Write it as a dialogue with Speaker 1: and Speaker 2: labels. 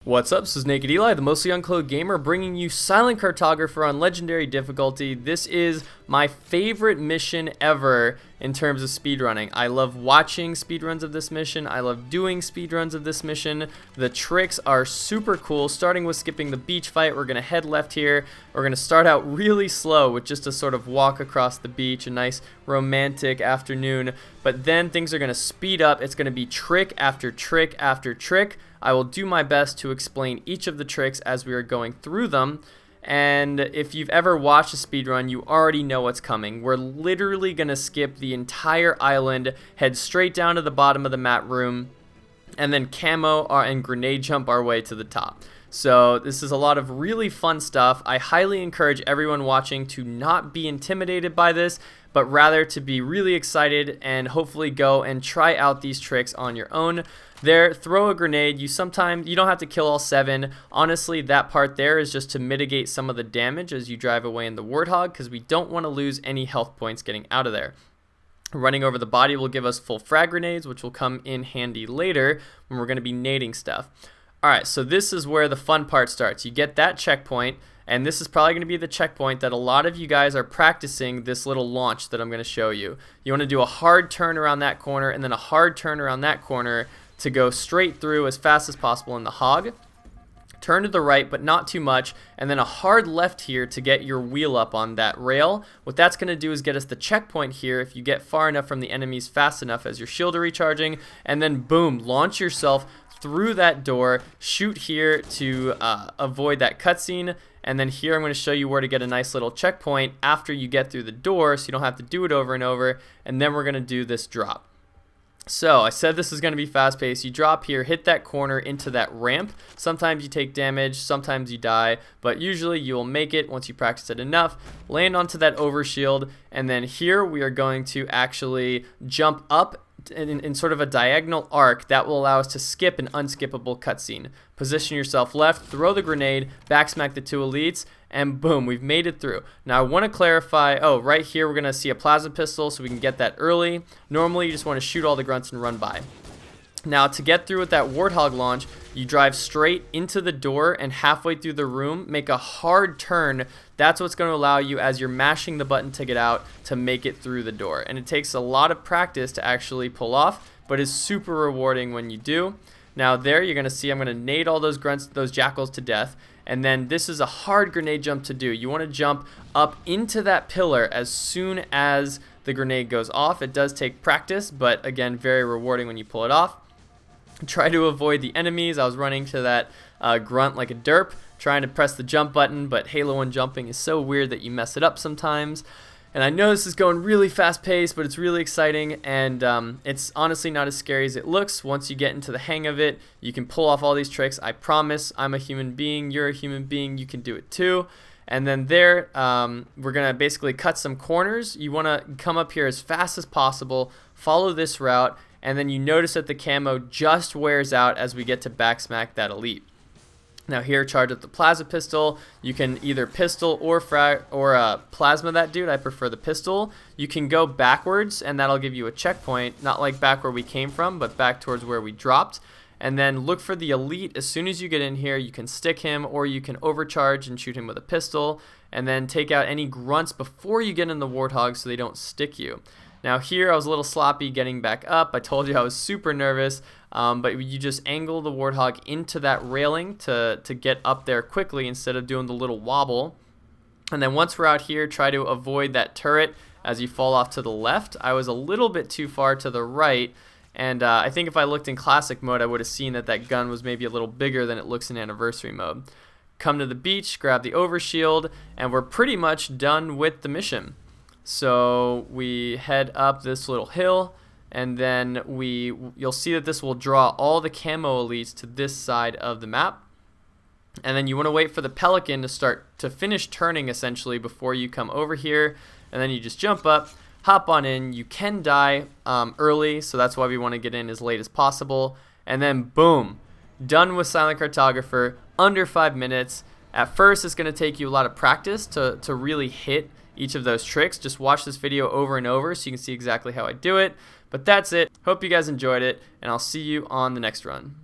Speaker 1: What's up, this is Nak3d Eli, the mostly unclothed gamer, bringing you Silent Cartographer on Legendary difficulty. This is my favorite mission ever in terms of speedrunning. I love watching speedruns of this mission. I love doing speedruns of this mission. The tricks are super cool, starting with skipping the beach fight. We're going to head left here. We're going to start out really slow with just a sort of walk across the beach, a nice romantic afternoon. But then things are going to speed up. It's going to be trick after trick after trick. I will do my best to explain each of the tricks as we are going through them. And if you've ever watched a speedrun, you already know what's coming. We're literally going to skip the entire island, head straight down to the bottom of the map room, and then camo and grenade jump our way to the top. So this is a lot of really fun stuff. I highly encourage everyone watching to not be intimidated by this, but rather to be really excited and hopefully go and try out these tricks on your own. There, throw a grenade. You don't have to kill all 7. Honestly, that part there is just to mitigate some of the damage as you drive away in the Warthog, because we don't want to lose any health points getting out of there. Running over the body will give us full frag grenades, which will come in handy later when we're going to be nading stuff. Alright, so this is where the fun part starts. You get that checkpoint, and this is probably going to be the checkpoint that a lot of you guys are practicing this little launch that I'm going to show you. You want to do a hard turn around that corner and then a hard turn around that corner to go straight through as fast as possible in the hog. Turn to the right, but not too much, and then a hard left here to get your wheel up on that rail. What that's going to do is get us the checkpoint here if you get far enough from the enemies fast enough as your shield are recharging, and then boom, launch yourself through that door, shoot here to avoid that cutscene, and then here I'm going to show you where to get a nice little checkpoint after you get through the door so you don't have to do it over and over, and then we're going to do this drop. So I said this is going to be fast paced. You drop here, hit that corner into that ramp. Sometimes you take damage, sometimes you die, but usually you will make it once you practice it enough. Land onto that overshield, and then here we are going to actually jump up in sort of a diagonal arc that will allow us to skip an unskippable cutscene. Position yourself left, throw the grenade, backsmack the 2 elites, and boom, we've made it through. Now I want to clarify, right here we're going to see a plasma pistol so we can get that early. Normally you just want to shoot all the grunts and run by. Now to get through with that Warthog launch, you drive straight into the door and halfway through the room, make a hard turn. That's what's going to allow you, as you're mashing the button to get out, to make it through the door. And it takes a lot of practice to actually pull off, but is super rewarding when you do. Now there you're going to see I'm going to nade all those grunts, those jackals to death. And then this is a hard grenade jump to do. You want to jump up into that pillar as soon as the grenade goes off. It does take practice, but again, very rewarding when you pull it off. Try to avoid the enemies. I was running to that grunt like a derp, trying to press the jump button, but Halo 1 jumping is so weird that you mess it up sometimes. And I know this is going really fast paced, but it's really exciting, and it's honestly not as scary as it looks. Once you get into the hang of it, you can pull off all these tricks. I promise. I'm a human being, you're a human being, you can do it too. And then there, we're going to basically cut some corners. You want to come up here as fast as possible, follow this route, and then you notice that the camo just wears out as we get to backsmack that elite. Now here, charge up the plasma pistol. You can either pistol or plasma that dude. I prefer the pistol. You can go backwards, and that'll give you a checkpoint, not like back where we came from, but back towards where we dropped. And then look for the elite. As soon as you get in here, you can stick him, or you can overcharge and shoot him with a pistol, and then take out any grunts before you get in the Warthog so they don't stick you. Now here I was a little sloppy getting back up. I told you I was super nervous, but you just angle the Warthog into that railing to get up there quickly instead of doing the little wobble. And then once we're out here, try to avoid that turret as you fall off to the left. I was a little bit too far to the right, and I think if I looked in classic mode I would have seen that gun was maybe a little bigger than it looks in anniversary mode. Come to the beach, grab the overshield, and we're pretty much done with the mission. So we head up this little hill, and then you'll see that this will draw all the camo elites to this side of the map. And then you want to wait for the pelican to finish turning essentially before you come over here, and then you just jump up, hop on in. You can die early, so that's why we want to get in as late as possible. And then boom, done with Silent Cartographer, under 5 minutes. At first it's going to take you a lot of practice to really hit each of those tricks. Just watch this video over and over so you can see exactly how I do it. But that's it. Hope you guys enjoyed it, and I'll see you on the next run.